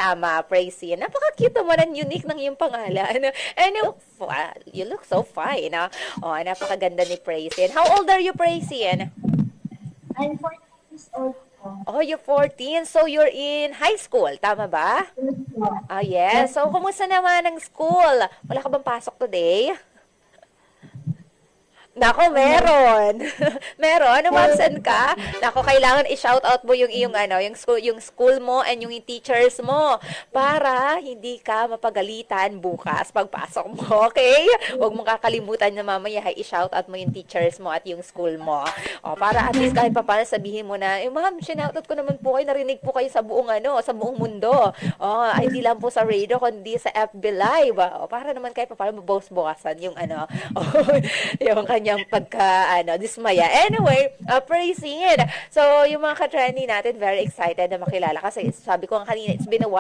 Tama, Praise. Napaka-cute naman and unique ng iyong pangalan. And you look so fine. Oh, napakaganda ni Praise. How old are you, Praise? I'm 14 years old po. Oh, you're 14. So, you're in high school. Tama ba? Yes po. Ah, yes. Yes So, po. kumusta naman ang school? Wala ka bang pasok today? Nako, meron. Meron, umabsent ka. Nako, kailangan i-shout out mo yung iyong yung school mo and yung teachers mo para hindi ka mapagalitan bukas pagpasok mo, okay? Huwag mong kakalimutan na mamaya i-shout out mo yung teachers mo at yung school mo. O, para at least kahit papaano sabihin mo na, ma'am, shout out ko naman po kayo, narinig po kayo sa buong sa buong mundo. O, hindi lang po sa radio kundi sa FB Live. O, para naman kahit papaano mabawas-bawasan yung yung kanyang dismaya. Anyway, praising it. So, yung mga ka-trendy natin, very excited na makilala kasi sabi ko nga kanina, it's been a while